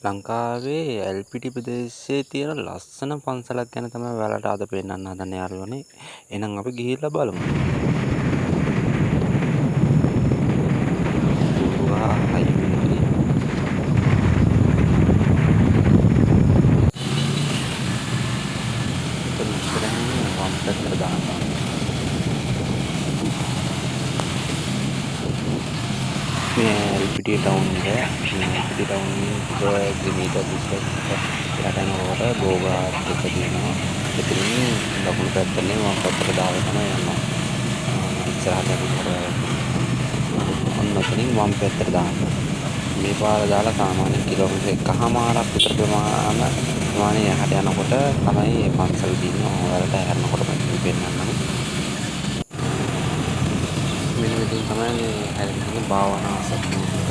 ලංකාවේ ඇල්පිටි ප්‍රදේශයේ තියෙන ලස්සන පන්සලක් ගැන තමයි ඔයාලට අද පෙන්නන්න හදන්නේ යාළුවනේ. එහෙනම් අපි ගිහිල්ලා බලමු. මේ ඇල්පිටිය ටවුන් එක ඇල්පිටිය ටවුන් එක කිලෝමීටර් 20ක් යනකොට බෝගාත් එක තියෙනවා. එතනින් දකුණු පැත්තේ වම් පැත්තට දාලා තමයි යනවා. ඉස්සරහට ඔන්න ඔතනින් වම් පැත්තට දාන්න. මේ පාර දාලා සාමාන්‍ය කිලෝමීටර් 1කමාරක් විතර ප්‍රමාණය යහට යනකොට තමයි මේ පන්සල තියෙන්නේ. ඔයාලට හැරෙනකොට මම පෙන්නන්නම්. මෙන්න මෙතන තමයි හැරෙන්නේ භාවනා සත්‍යනික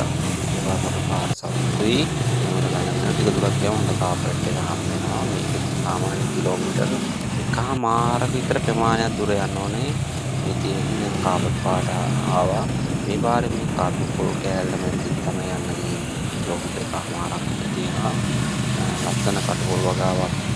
ඒවාට පාරසල්ුයි මොනවාද ටික දුරක් ගියාම හොඳ කාපට් එක හම් වෙනවා. මේක සාමාන්‍ය කිලෝමීටර් 1කමාරක විතර ප්‍රමාණයක් දුර යන්න ඕනේ. මේ තියෙන කාපට් පාට ආවා. මේ පාරේ මේ කාපට් පොල් කෑල්ල මැදින් තමයි යන්නේ. කිලෝමීටර් 1කමාරක් විතර තියෙනවා. ලස්සන කටුපොල් වගාවක්.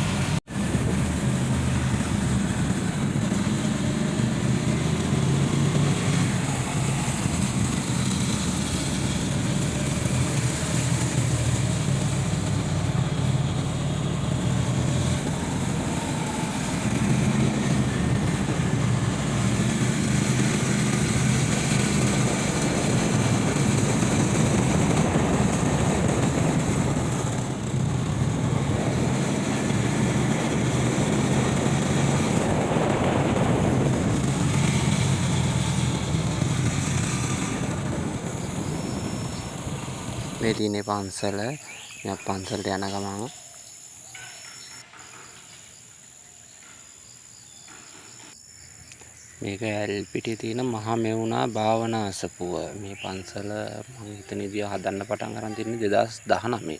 මේ තියෙන පන්සල මේ පන්සලට යන ගමන් මේක ඇල්පිටියේ තියෙන මහා මෙවුනා භාවනා අසපුව. මේ පන්සල මම හිතන විදිහ හදන්න පටන් ගන්න තියෙන්නේ 2019.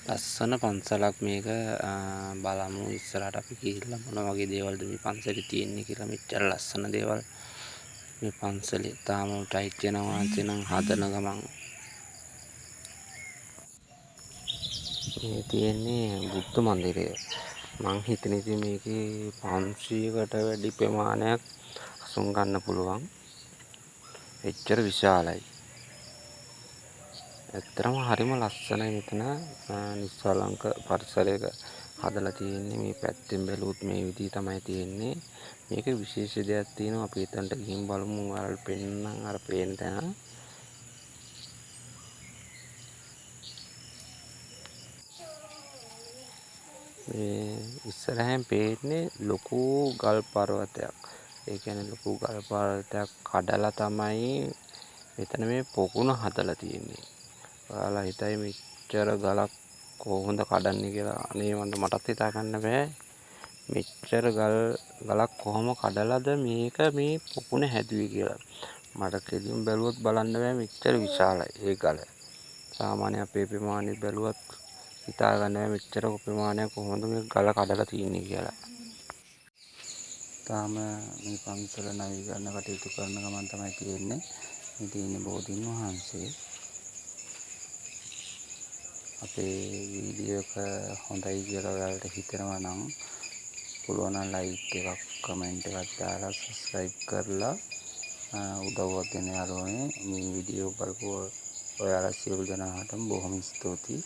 ලස්සන පන්සලක් මේක. බලමු ඉස්සරහට අපි ගිහිල්ලා මොන වගේ දේවල්ද මේ පන්සලේ තියෙන්නේ කියලා. මෙච්චර ලස්සන දේවල් මේ පන්සලේ තාම ටයිට් වෙනවා නම් හදන ගමන් මේ තියෙන්නේ බුද්ධ මන්දිරය. මං හිතන ඉතින් මේකේ 500කට වැඩි ප්‍රමාණයක් අසුන් ගන්න පුළුවන්. එච්චර විශාලයි. ඇත්තටම හරිම ලස්සනයි මෙතන. නිස්සාලංක පරිසරයක හදලා තියෙන්නේ. මේ පැත්තෙන් බැලුවොත් මේ විදිහ තමයි තියෙන්නේ. මේක විශේෂ දෙයක් තියෙනවා. අපි එතනට ගිහින් බලමු. ඔයාලට පෙන්නන්න අර පේන තැන. මේ ඉස්සරහෙන් පේන්නේ ලොකු ගල් පර්වතයක්. ඒ කියන්නේ ලොකු ගල් පර්වතයක් කඩලා තමයි මෙතන මේ පොකුණ හදලා තියෙන්නේ. ඔයාලා හිතයි මෙච්චර ගලක් කොහොමද කඩන්නේ කියලා. අනේ මටත් හිතා ගන්න බෑ. මෙච්චර ගලක් කොහොම කඩලාද මේක මේ පොකුණ හැදුවේ කියලා. මට කෙලින් බැලුවොත් බලන්න බෑ මෙච්චර විශාලයි ඒ ගල. සාමාන්‍ය අපේ ප්‍රමාණය බැලුවත් හිතා ගන්න බෑ මෙච්චර ප්‍රමාණයක් කොහොමද මේ ගල කඩලා තියෙන්නේ කියලා. තාම මේ පන්සල නවීකරණ කටයුතු කරන ගමන් තමයි තියෙන්නේ. මේ තියෙන්නේ බෝධීන් වහන්සේ. අපේ වීඩියෝ එක හොඳයි කියලා ඔයාලට හිතෙනවා නම් පුළුවන් නම් ලයික් එකක් කමෙන්ට් එකක් දාලා සබ්ස්ක්‍රයිබ් කරලා උදව්වක් දෙන්න යාළුවනේ. මේ වීඩියෝ බලපුව ඔයාලා සියලු දෙනාටම බොහොම ස්තුතියි.